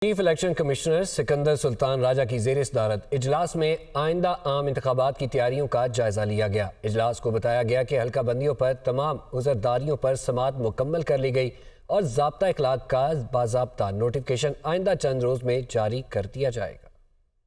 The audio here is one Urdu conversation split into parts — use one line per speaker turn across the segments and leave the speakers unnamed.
چیف الیکشن کمشنر سکندر سلطان راجہ کی زیر صدارت اجلاس میں آئندہ عام انتخابات کی تیاریوں کا جائزہ لیا گیا۔ اجلاس کو بتایا گیا کہ حلقہ بندیوں پر تمام عذرداریوں پر سماعت مکمل کر لی گئی اور ضابطہ اخلاق کا باضابطہ نوٹیفیکیشن آئندہ چند روز میں جاری کر دیا جائے گا۔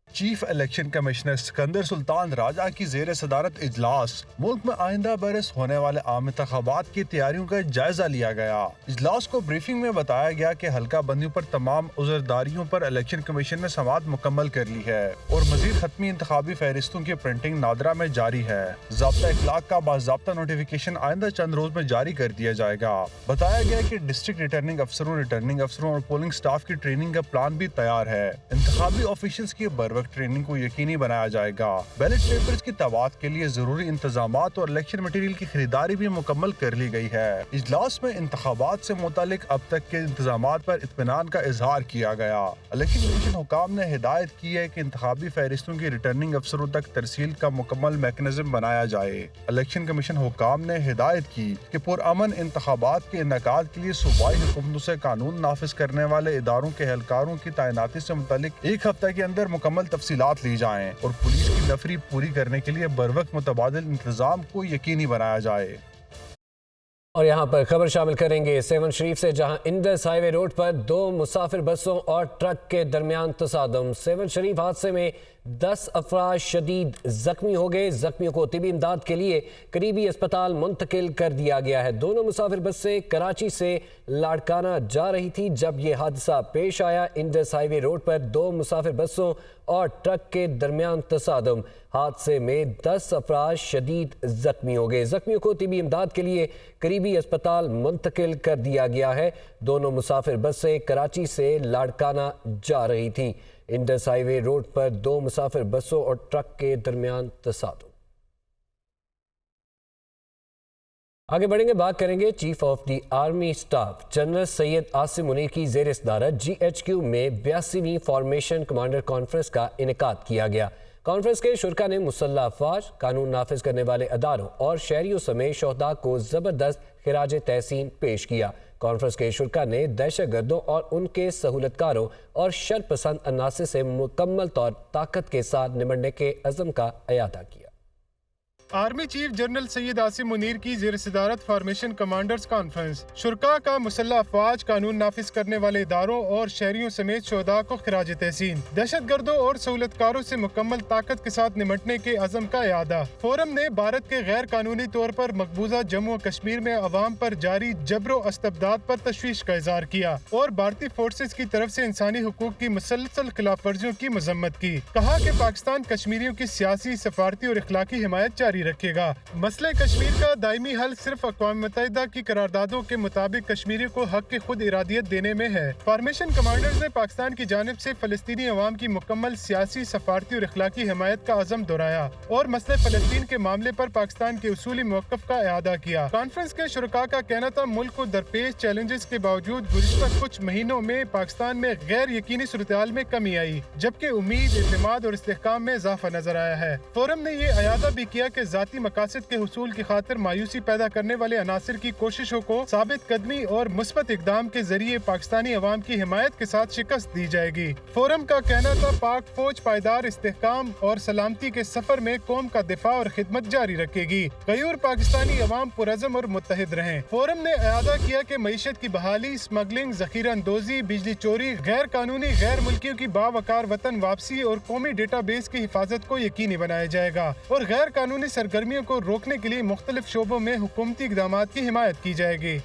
چیف الیکشن کمشنر سکندر سلطان راجہ کی زیر صدارت اجلاس ملک میں آئندہ برس ہونے والے عام انتخابات کی تیاریوں کا جائزہ لیا گیا۔ اجلاس کو بریفنگ میں بتایا گیا کہ حلقہ بندیوں پر تمام عذرداریوں پر الیکشن کمیشن نے سماعت مکمل کر لی ہے اور مزید حتمی انتخابی فہرستوں کی پرنٹنگ نادرہ میں جاری ہے۔ ضابطہ اخلاق کا باضابطہ نوٹیفیکیشن آئندہ چند روز میں جاری کر دیا جائے گا۔ بتایا گیا کہ ڈسٹرکٹ ریٹرننگ افسروں اور پولنگ سٹاف کی ٹریننگ کا پلان بھی تیار ہے۔ انتخابی آفیشلز کی بروقت ٹریننگ کو یقینی بنایا جائے گا۔ بیلٹ پیپرز کی طباعت کے لیے ضروری انتظامات اور الیکشن مٹیریل کی خریداری بھی مکمل کر لی گئی ہے۔ اجلاس میں انتخابات سے متعلق اب تک کے انتظامات پر اطمینان کا اظہار کیا گیا۔ الیکشن کمیشن حکام نے ہدایت کی ہے کہ انتخابی فہرستوں کی ریٹرننگ افسروں تک ترسیل کا مکمل میکانزم بنایا جائے۔ الیکشن کمیشن حکام نے ہدایت کی کہ پرامن انتخابات کے انعقاد کے لیے صوبائی حکومتوں سے قانون نافذ کرنے والے اداروں کے اہلکاروں کی تعیناتی سے متعلق ایک ہفتہ کے اندر مکمل تفصیلات لی جائیں اور پولیس کی نفری پوری کرنے کے لیے بروقت متبادل انتظام کو یقینی بنایا جائے۔
اور یہاں پر خبر شامل کریں گے سیون شریف سے، جہاں انڈس ہائی وے روڈ پر 2 مسافر بسوں اور ٹرک کے درمیان تصادم۔ سیون شریف حادثے میں 10 افراد شدید زخمی ہو گئے۔ زخمیوں کو طبی امداد کے لیے قریبی اسپتال منتقل کر دیا گیا ہے۔ دونوں مسافر بسیں کراچی سے لاڑکانہ جا رہی تھی جب یہ حادثہ پیش آیا۔ انڈس ہائی وے روڈ پر 2 مسافر بسوں اور ٹرک کے درمیان تصادم۔ حادثے میں 10 افراد شدید زخمی ہو گئے۔ زخمیوں کو طبی امداد کے لیے قریبی اسپتال منتقل کر دیا گیا ہے۔ دونوں مسافر بسیں کراچی سے لاڑکانہ جا رہی تھیں۔ انڈس ہائی وے روڈ پر 2 مسافر بسوں اور ٹرک کے درمیان تصادم۔ آگے بڑھیں گے، بات کریں گے chief of the army staff general Syed Asim Munir کی زیر صدارت جی ایچ کیو میں 82ویں فارمیشن کمانڈر کانفرنس کا انعقاد کیا گیا۔ کانفرنس کے شرکاء نے مسلح افواج، قانون نافذ کرنے والے اداروں اور شہریوں سمیت شہداء کو زبردست خراج تحسین پیش کیا۔ کانفرنس کے شرکاء نے دہشت گردوں اور ان کے سہولتکاروں اور شر پسند عناصر سے مکمل طاقت کے ساتھ نمٹنے کے عزم کا اعادہ کیا۔
Army chief general Syed Asim Munir کی زیر صدارت فارمیشن کمانڈرز کانفرنس، شرکاء کا مسلح افواج، قانون نافذ کرنے والے اداروں اور شہریوں سمیت شہداء کو خراج تحسین، دہشت گردوں اور سہولتکاروں سے مکمل طاقت کے ساتھ نمٹنے کے عزم کا اعادہ۔ فورم نے بھارت کے غیر قانونی طور پر مقبوضہ جموں و کشمیر میں عوام پر جاری جبر و استبداد پر تشویش کا اظہار کیا اور بھارتی فورسز کی طرف سے انسانی حقوق کی مسلسل خلاف ورزیوں کی مذمت کی۔ کہا کہ پاکستان کشمیریوں کی سیاسی، سفارتی اور اخلاقی حمایت جاری رکھے گا۔ مسئلہ کشمیر کا دائمی حل صرف اقوام متحدہ کی قراردادوں کے مطابق کشمیریوں کو حق کی خود ارادیت دینے میں ہے۔ فارمیشن کمانڈرز نے پاکستان کی جانب سے فلسطینی عوام کی مکمل سیاسی، سفارتی اور اخلاقی حمایت کا عزم دہرایا اور مسئلہ فلسطین کے معاملے پر پاکستان کے اصولی موقف کا اعادہ کیا۔ کانفرنس کے شرکاء کا کہنا تھا ملک کو درپیش چیلنجز کے باوجود گزشتہ کچھ مہینوں میں پاکستان میں غیر یقینی صورتحال میں کمی آئی، جبکہ امید، اعتماد اور استحکام میں اضافہ نظر آیا ہے۔ فورم نے یہ اعادہ بھی کیا کہ ذاتی مقاصد کے حصول کی خاطر مایوسی پیدا کرنے والے عناصر کی کوششوں کو ثابت قدمی اور مثبت اقدام کے ذریعے پاکستانی عوام کی حمایت کے ساتھ شکست دی جائے گی۔ فورم کا کہنا تھا پاک فوج پائیدار استحکام اور سلامتی کے سفر میں قوم کا دفاع اور خدمت جاری رکھے گی۔ غیور پاکستانی عوام پرعزم اور متحد رہیں۔ فورم نے اعادہ کیا کہ معیشت کی بحالی، اسمگلنگ، ذخیرہ اندوزی، بجلی چوری، غیر قانونی غیر ملکیوں کی باوقار وطن واپسی اور قومی ڈیٹا بیس کی حفاظت کو یقینی بنایا جائے گا اور غیر قانونی سرگرمیوں کو روکنے کے لیے مختلف شعبوں میں حکومتی اقدامات کی حمایت کی جائے گی۔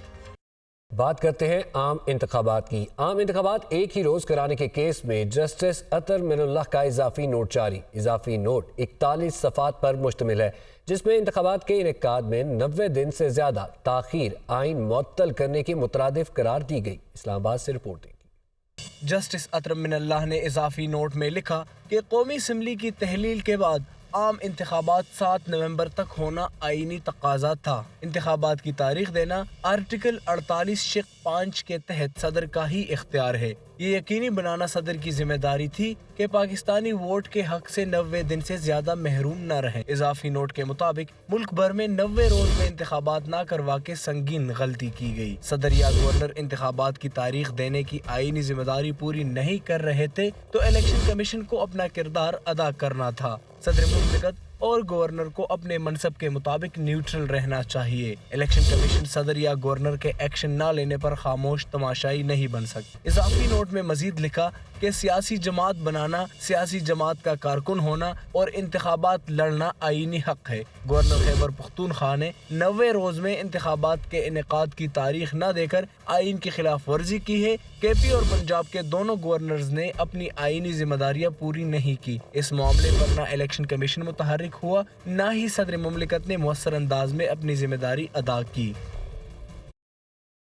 بات کرتے ہیں عام انتخابات کی۔ عام انتخابات ایک ہی روز کرانے کے کیس میں جسٹس اطہر من اللہ کا اضافی نوٹ جاری۔ اضافی نوٹ 41 صفحات پر مشتمل ہے، جس میں انتخابات کے انعقاد میں 90 دن سے زیادہ تاخیر آئین معطل کرنے کی مترادف قرار دی گئی۔ اسلام آباد سے رپورٹ دیکھیے۔
جسٹس اطہر من اللہ نے اضافی نوٹ میں لکھا کہ قومی اسمبلی کی تحلیل کے بعد عام انتخابات 7 نومبر تک ہونا آئینی تقاضا تھا۔ انتخابات کی تاریخ دینا آرٹیکل 48 شق 5 کے تحت صدر کا ہی اختیار ہے۔ یہ یقینی بنانا صدر کی ذمہ داری تھی کہ پاکستانی ووٹ کے حق سے 90 دن سے زیادہ محروم نہ رہیں۔ اضافی نوٹ کے مطابق ملک بھر میں 90 روز میں انتخابات نہ کروا کے سنگین غلطی کی گئی۔ صدر یا گورنر انتخابات کی تاریخ دینے کی آئینی ذمہ داری پوری نہیں کر رہے تھے تو الیکشن کمیشن کو اپنا کردار ادا کرنا تھا۔ صدر مملکت اور گورنر کو اپنے منصب کے مطابق نیوٹرل رہنا چاہیے۔ الیکشن کمیشن صدر یا گورنر کے ایکشن نہ لینے پر خاموش تماشائی نہیں بن سکتی۔ اضافی نوٹ میں مزید لکھا کہ سیاسی جماعت بنانا، سیاسی جماعت کا کارکن ہونا اور انتخابات لڑنا آئینی حق ہے۔ گورنر خیبر پختونخوا نے 90 روز میں انتخابات کے انعقاد کی تاریخ نہ دے کر آئین کی خلاف ورزی کی ہے۔ کے پی اور پنجاب کے دونوں گورنرز نے اپنی آئینی ذمہ داریاں پوری نہیں کی۔ اس معاملے پر نہ الیکشن کمیشن متحرک ہوا، نہ ہی صدر مملکت نے مؤثر انداز میں اپنی ذمہ داری ادا کی۔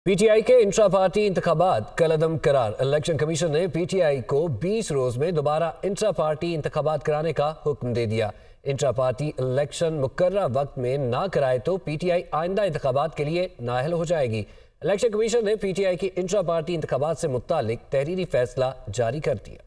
پی ٹی آئی کے انٹرا پارٹی انتخابات کالعدم قرار۔ الیکشن کمیشن نے پی ٹی آئی کو 20 روز میں دوبارہ انٹرا پارٹی انتخابات کرانے کا حکم دے دیا۔ انٹرا پارٹی الیکشن مقررہ وقت میں نہ کرائے تو پی ٹی آئی آئندہ انتخابات کے لیے نااہل ہو جائے گی۔ الیکشن کمیشن نے پی ٹی آئی کی انٹرا پارٹی انتخابات سے متعلق تحریری فیصلہ جاری کر دیا۔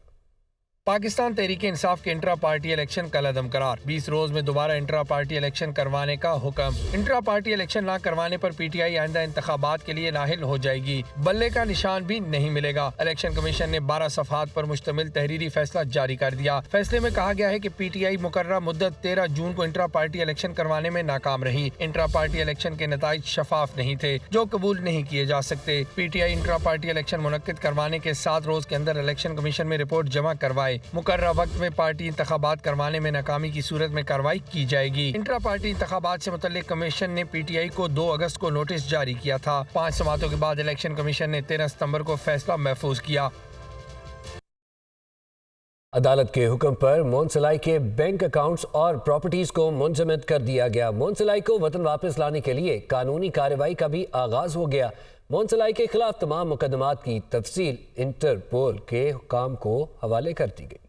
پاکستان تحریک انصاف کے انٹرا پارٹی الیکشن کالعدم قرار۔ 20 روز میں دوبارہ انٹرا پارٹی الیکشن کروانے کا حکم۔ انٹرا پارٹی الیکشن نہ کروانے پر پی ٹی آئی آئندہ انتخابات کے لیے نااہل ہو جائے گی۔ بلے کا نشان بھی نہیں ملے گا۔ الیکشن کمیشن نے 12 صفحات پر مشتمل تحریری فیصلہ جاری کر دیا۔ فیصلے میں کہا گیا ہے کہ پی ٹی آئی مقررہ مدت 13 جون کو انٹرا پارٹی الیکشن کروانے میں ناکام رہی۔ انٹرا پارٹی الیکشن کے نتائج شفاف نہیں تھے جو قبول نہیں کیے جا سکتے۔ P T I intra party election منعقد کروانے کے 7 روز کے اندر الیکشن کمیشن میں رپورٹ جمع کروائے۔ مقررہ وقت میں پارٹی انتخابات کروانے میں ناکامی کی صورت میں کارروائی کی جائے گی۔ انٹرا پارٹی انتخابات سے متعلق کمیشن نے پی ٹی آئی کو 2 اگست کو نوٹس جاری کیا تھا۔ 5 سماعتوں کے بعد الیکشن کمیشن نے 13 ستمبر کو فیصلہ محفوظ کیا۔
عدالت کے حکم پر مونسلائی کے بینک اکاؤنٹس اور پراپرٹیز کو منجمد کر دیا گیا۔ مونسلائی کو وطن واپس لانے کے لیے قانونی کارروائی کا بھی آغاز ہو گیا۔ مونسلائی کے خلاف تمام مقدمات کی تفصیل انٹرپول کے حکام کو حوالے کر دی گئی۔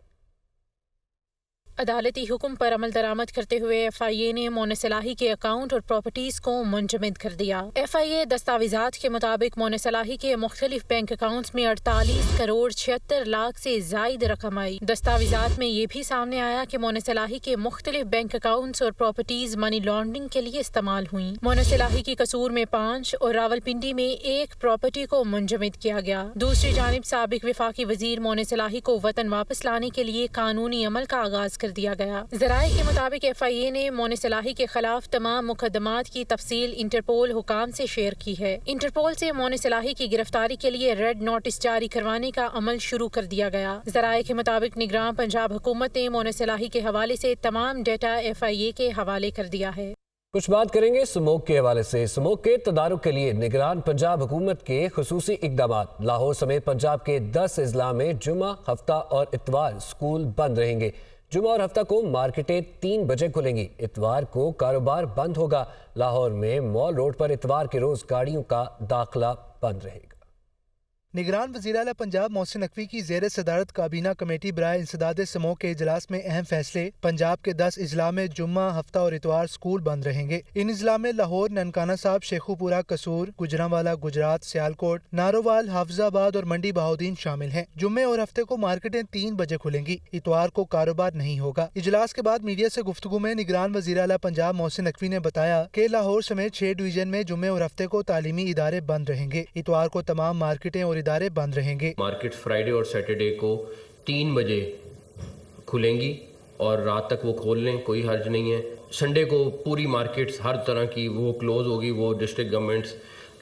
عدالتی حکم پر عمل درآمد کرتے ہوئے ایف آئی اے نے مونسلاہی کے اکاؤنٹ اور پراپرٹیز کو منجمد کر دیا۔ ایف آئی اے دستاویزات کے مطابق مونسلاہی کے مختلف بینک اکاؤنٹس میں 48 کروڑ 76 لاکھ سے زائد رقم آئی۔ دستاویزات میں یہ بھی سامنے آیا کہ مونسلاہی کے مختلف بینک اکاؤنٹس اور پراپرٹیز منی لانڈرنگ کے لیے استعمال ہوئیں۔ مونسلاہی کی قصور میں 5 اور راولپنڈی میں 1 پراپرٹی کو منجمد کیا گیا۔ دوسری جانب سابق وفاقی وزیر مونسلاہی کو وطن واپس لانے کے لیے قانونی عمل کا آغاز کر دیا گیا۔ ذرائع کے مطابق ایف آئی اے نے مونسلاہی کے خلاف تمام مقدمات کی تفصیل انٹرپول حکام سے شیئر کی ہے۔ انٹرپول سے مونسلاہی کی گرفتاری کے لیے ریڈ نوٹس جاری کروانے کا عمل شروع کر دیا گیا۔ ذرائع کے مطابق نگراں پنجاب حکومت نے مونسلاہی کے حوالے سے تمام ڈیٹا ایف آئی اے کے حوالے کر دیا ہے۔
کچھ بات کریں گے سموگ کے حوالے سے۔ سموگ کے تدارک کے لیے نگران پنجاب حکومت کے خصوصی اقدامات۔ لاہور سمیت پنجاب کے 10 اضلاع میں جمعہ، ہفتہ اور اتوار سکول بند رہیں گے۔ جمعہ اور ہفتہ کو مارکیٹیں 3 بجے کھلیں گی۔ اتوار کو کاروبار بند ہوگا۔ لاہور میں مال روڈ پر اتوار کے روز گاڑیوں کا داخلہ بند رہے گا۔
نگران وزیر اعلیٰ پنجاب محسن نقوی کی زیر صدارت کابینہ کمیٹی برائے انسداد سموگ کے اجلاس میں اہم فیصلے۔ پنجاب کے 10 اضلاع میں جمعہ، ہفتہ اور اتوار سکول بند رہیں گے۔ ان اضلاع میں لاہور، ننکانہ صاحب، شیخو پورہ، قصور، گجرانوالہ گجرات، سیالکوٹ، نارووال، حافظ آباد اور منڈی بہاؤدین شامل ہیں۔ جمعے اور ہفتے کو مارکیٹیں 3 بجے کھلیں گی۔ اتوار کو کاروبار نہیں ہوگا۔ اجلاس کے بعد میڈیا سے گفتگو میں نگران وزیر اعلیٰ پنجاب محسن نقوی نے بتایا کہ لاہور سمیت 6 ڈویژن میں جمعے اور ہفتے کو تعلیمی ادارے بند رہیں گے۔ اتوار کو تمام مارکیٹیں اور ادارے بند رہیں گے۔
مارکیٹ فرائیڈے اور سیٹرڈے کو 3 بجے کھلیں گی اور رات تک وہ کھول لیں، کوئی حرج نہیں ہے۔ سنڈے کو پوری مارکیٹس ہر طرح کی وہ کلوز ہوگی۔ وہ ڈسٹرکٹ گورنمنٹس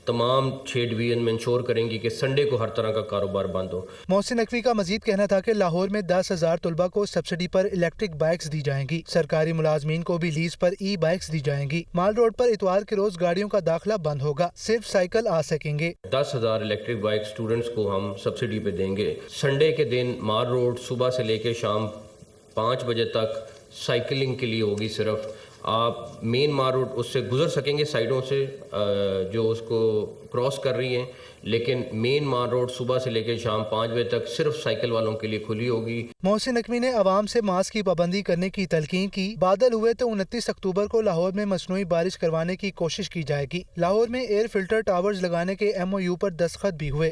تمام 6 ڈویژن میں انشور کریں گی کہ سنڈے کو ہر طرح کا کاروبار بند ہو۔
محسن نقوی کا مزید کہنا تھا کہ لاہور میں 10,000 طلبہ کو سبسڈی پر الیکٹرک بائکس دی جائیں گی۔ سرکاری ملازمین کو بھی لیز پر ای بائکس دی جائیں گی۔ مال روڈ پر اتوار کے روز گاڑیوں کا داخلہ بند ہوگا، صرف سائیکل آ سکیں گے۔
10,000 الیکٹرک بائک اسٹوڈنٹس کو ہم سبسڈی پہ دیں گے۔ سنڈے کے دن مال روڈ صبح سے لے کے شام 5 بجے تک سائیکلنگ کے لیے ہوگی صرف۔ آپ مین مال روڈ اس سے گزر سکیں گے سائڈوں سے جو اس کو کراس کر رہی ہیں، لیکن مین مال روڈ صبح سے لے کے شام 5 بجے تک صرف سائیکل والوں کے لیے کھلی ہوگی۔
محسن نقوی نے عوام سے ماسک کی پابندی کرنے کی تلقین کی۔ بادل ہوئے تو 29 اکتوبر کو لاہور میں مصنوعی بارش کروانے کی کوشش کی جائے گی۔ لاہور میں ایئر فلٹر ٹاورز لگانے کے MOU پر دستخط بھی ہوئے۔